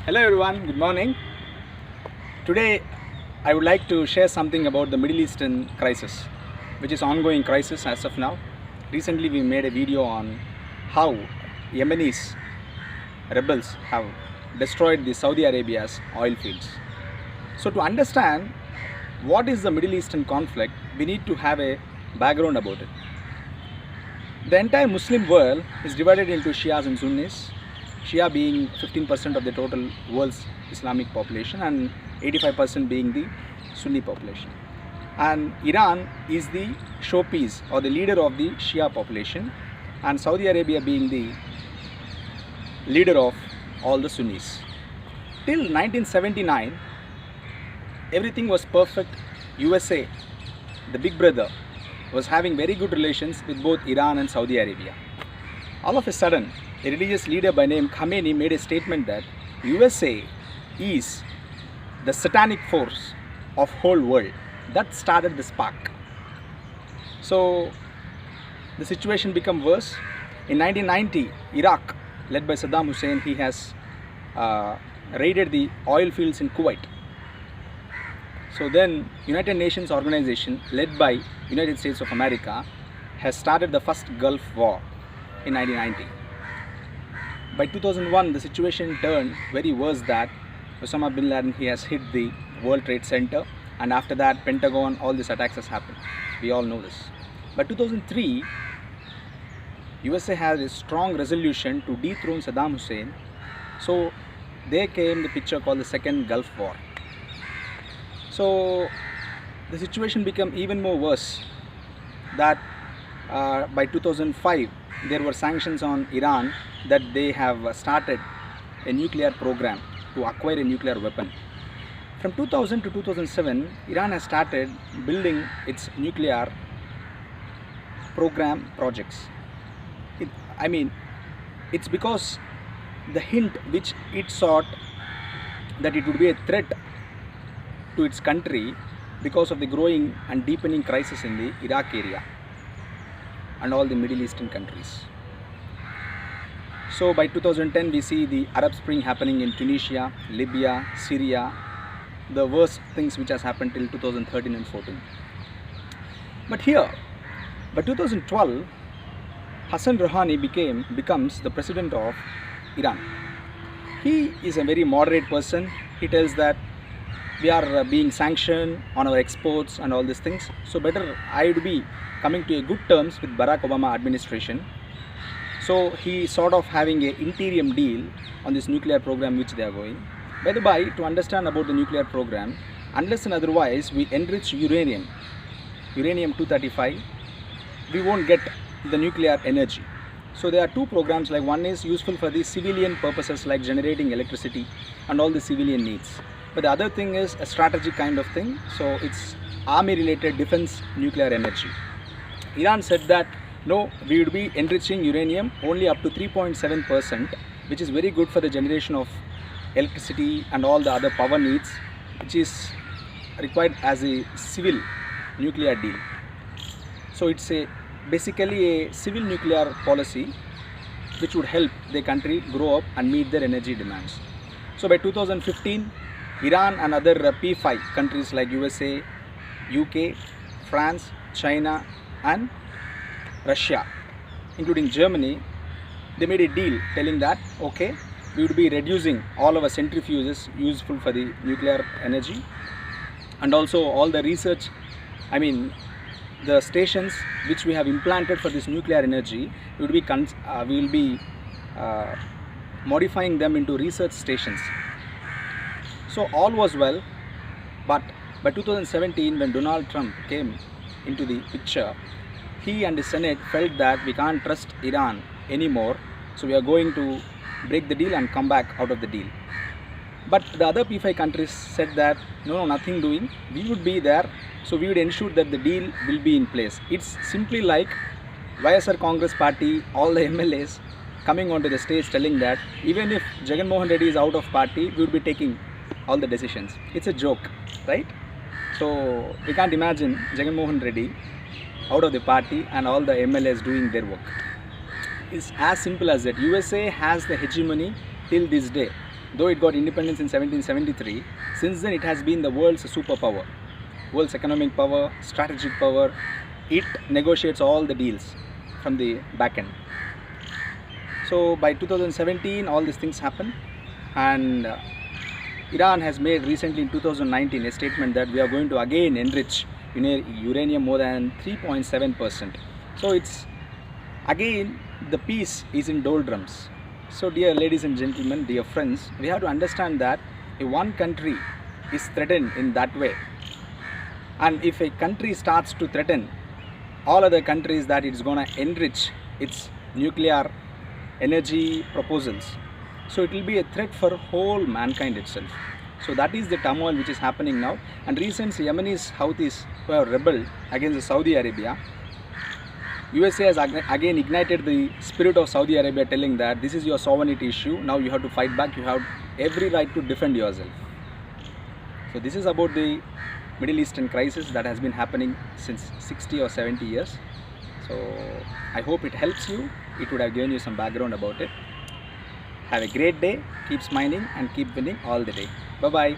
Hello everyone, good morning. Today I would like to share something about the Middle Eastern crisis, which is ongoing crisis as of now. Recently we made a video on how Yemenis rebels have destroyed the Saudi Arabia's oil fields. So to understand what is the Middle Eastern conflict, we need to have a background about it. The entire Muslim world is divided into Shias and Sunnis, Shia being 15% of the total world's Islamic population and 85% being the Sunni population. And Iran is the showpiece or the leader of the Shia population, and Saudi Arabia being the leader of all the Sunnis. Till 1979, everything was perfect. USA, the big brother, was having very good relations with both Iran and Saudi Arabia. All of a sudden, a religious leader by name Khamenei made a statement that USA is the satanic force of whole world. That started the spark. So the situation became worse. In 1990, Iraq, led by Saddam Hussein, he has raided the oil fields in Kuwait. So then United Nations organization, led by United States of America, has started the first Gulf War in 1990. By 2001, the situation turned very worse that Osama bin Laden, he has hit the World Trade Center, and after that Pentagon, all these attacks has happened. We all know this. By 2003, USA had a strong resolution to dethrone Saddam Hussein. So there came the picture called the Second Gulf War. So the situation became even more worse that by 2005 there were sanctions on Iran that they have started a nuclear program to acquire a nuclear weapon. From 2000 to 2007, Iran has started building its nuclear program projects. It's because the hint which it sought that it would be a threat to its country because of the growing and deepening crisis in the Iraq area and all the Middle Eastern countries. So by 2010 we see the Arab Spring happening in Tunisia, Libya, Syria, the worst things which has happened till 2013 and 14. But here, by 2012, Hassan Rouhani becomes the president of Iran. He is a very moderate person. He tells that we are being sanctioned on our exports and all these things. So better I would be coming to a good terms with Barack Obama administration. So he sort of having an interim deal on this nuclear program which they are going. By the by, to understand about the nuclear program, unless and otherwise we enrich uranium 235, we won't get the nuclear energy. So there are two programs, like one is useful for the civilian purposes like generating electricity and all the civilian needs. But the other thing is a strategic kind of thing, so it's army related defense nuclear energy. Iran said that no, we would be enriching uranium only up to 3.7%, which is very good for the generation of electricity and all the other power needs, which is required as a civil nuclear deal. So it's basically a civil nuclear policy which would help the country grow up and meet their energy demands. So by 2015, Iran and other P5 countries like USA, UK, France, China and Russia, including Germany, they made a deal telling that okay, we would be reducing all our centrifuges useful for the nuclear energy, and also all the research, the stations which we have implanted for this nuclear energy, we will be modifying them into research stations. So all was well, but by 2017 when Donald Trump came into the picture, he and the Senate felt that we can't trust Iran anymore, so we are going to break the deal and come back out of the deal. But the other P5 countries said that no, nothing doing, we would be there, so we would ensure that the deal will be in place. It's simply like YSR Congress party, all the MLAs coming onto the stage telling that even if Jagan Mohan Reddy is out of party, we would be taking all the decisions. It's a joke, right? So we can't imagine Jagan Mohan Reddy out of the party and all the MLAs doing their work. It's as simple as that. USA has the hegemony till this day. though it got independence in 1773, since then it has been the world's superpower, world's economic power, strategic power. It negotiates all the deals from the back end. So by 2017 all these things happen, and Iran has made recently in 2019 a statement that we are going to again enrich uranium more than 3.7%. So it's again, the peace is in doldrums. So dear ladies and gentlemen, dear friends, we have to understand that if one country is threatened in that way, and if a country starts to threaten all other countries that it's going to enrich its nuclear energy proposals, so it will be a threat for whole mankind itself. So that is the turmoil which is happening now. And recent Yemenis Houthis who have rebelled against Saudi Arabia, USA has again ignited the spirit of Saudi Arabia, telling that this is your sovereignty issue, now you have to fight back, you have every right to defend yourself. So this is about the Middle Eastern crisis that has been happening since 60 or 70 years. So I hope it helps you. It would have given you some background about it. Have a great day, keep smiling and keep winning all the day. Bye bye.